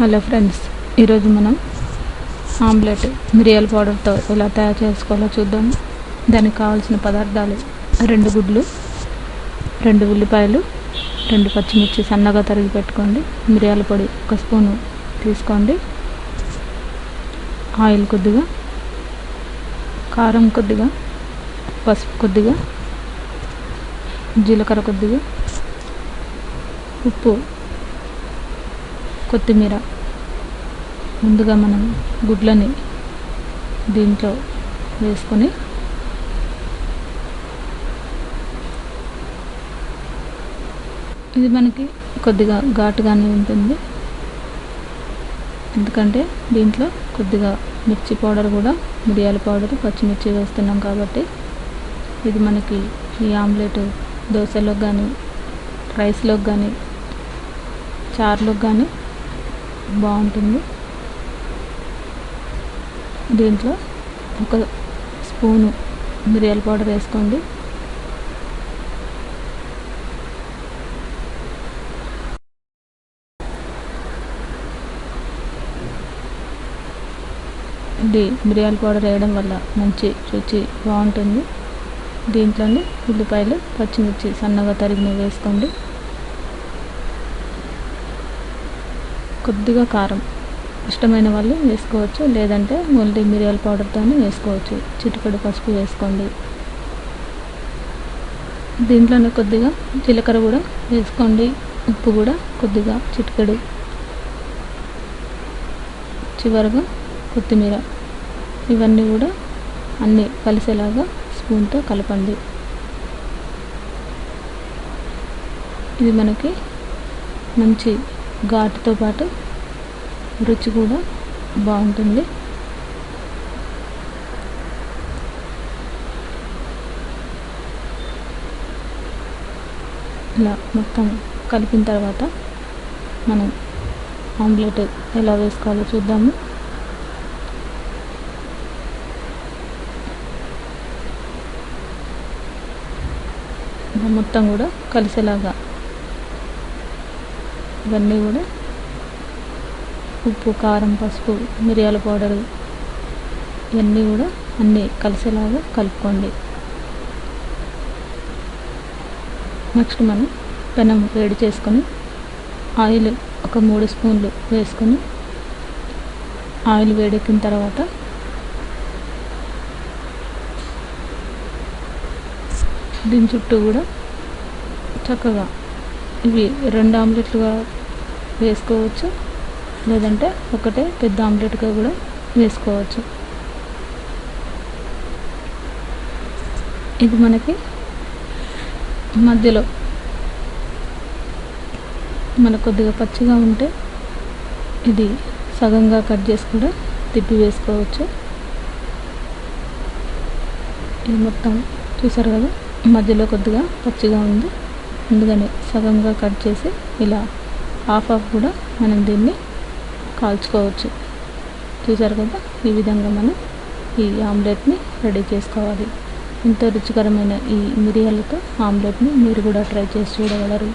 Hello friends, ఈరోజు మనం omelette మిరియాల పౌడర్తో ఎలా తయారు చేసుకోవాలో చూద్దాం. దానికి కావాల్సిన పదార్థాలు: 2 గుడ్లు, 2 ఉల్లిపాయలు, 2 పచ్చిమిర్చి సన్నగా తరిగి పెట్టుకోండి. మిరియాల పొడి 1 స్పూను తీసుకోండి. ఆయిల్ కొద్దిగా, కారం కొద్దిగా, పసుపు కొద్దిగా, జీలకర్ర కొద్దిగా, ఉప్పు, కొత్తిమీర. ముందుగా మనం గుడ్లని దీంట్లో వేసుకొని ఇది మనకి కొద్దిగా ఘాటుగానే ఉంటుంది, ఎందుకంటే దీంట్లో కొద్దిగా మిర్చి పౌడర్ కూడా, మిరియాల పౌడర్, పచ్చిమిర్చి వేస్తున్నాం కాబట్టి ఇది మనకి ఈ ఆమ్లెట్ దోశలోకి కానీ, రైస్లోకి కానీ, చారులోకి కానీ బాగుంటుంది. దీంట్లో 1 స్పూను మిరియాల పౌడర్ వేసుకోండి. ఇది మిరియాల పౌడర్ వేయడం వల్ల మంచి రుచి బాగుంటుంది. దీంట్లోనే ఉల్లిపాయలు, పచ్చిమిర్చి సన్నగా తరిగినవి వేసుకోండి. కొద్దిగా కారం ఇష్టమైన వాళ్ళు వేసుకోవచ్చు, లేదంటే ఓన్లీ మిరియాల పౌడర్తోనే వేసుకోవచ్చు. చిటికెడు పసుపు వేసుకోండి. దీంట్లోనే కొద్దిగా జీలకర్ర కూడా వేసుకోండి. ఉప్పు కూడా కొద్దిగా చిటికెడు. చివరగా కొత్తిమీర. ఇవన్నీ కూడా అన్నీ కలిసేలాగా స్పూన్తో కలపండి. ఇది మనకి మంచి ఘాటుతో పాటు రుచి కూడా బాగుంటుంది. ఇలా మొత్తం కలిపిన తర్వాత మనం ఆమ్లెట్ ఎలా వేసుకోవాలో చూద్దాము. మొత్తం కూడా కలిసేలాగా ఇవన్నీ కూడా ఉప్పు, కారం, పసుపు, మిరియాల పౌడరు ఇవన్నీ కూడా అన్నీ కలిసేలాగా కలుపుకోండి. నెక్స్ట్ మనం పెనం వేడి చేసుకొని ఆయిల్ 3 స్పూన్లు వేసుకొని, ఆయిల్ వేడెక్కిన తర్వాత దీని చుట్టూ కూడా చక్కగా ఇవి 2 ఆమ్లెట్లుగా వేసుకోవచ్చు, లేదంటే ఒకటే పెద్ద ఆమ్లెట్గా కూడా వేసుకోవచ్చు. ఇది మనకి మధ్యలో మనకు కొద్దిగా పచ్చిగా ఉంటే ఇది సగంగా కట్ చేసి కూడా తిప్పి వేసుకోవచ్చు. ఇది మొత్తం చూసారు కదా, మధ్యలో కొద్దిగా పచ్చిగా ఉంది, అందుకని సగంగా కట్ చేసి ఇలా హాఫ్ కూడా మనం దీన్ని కాల్చుకోవచ్చు. చూసారు కదా, ఈ విధంగా మనం ఈ ఆమ్లెట్ని రెడీ చేసుకోవాలి. ఎంతో రుచికరమైన ఈ మిరియాలతో ఆమ్లెట్ని మీరు కూడా ట్రై చేసి చూడగలరు.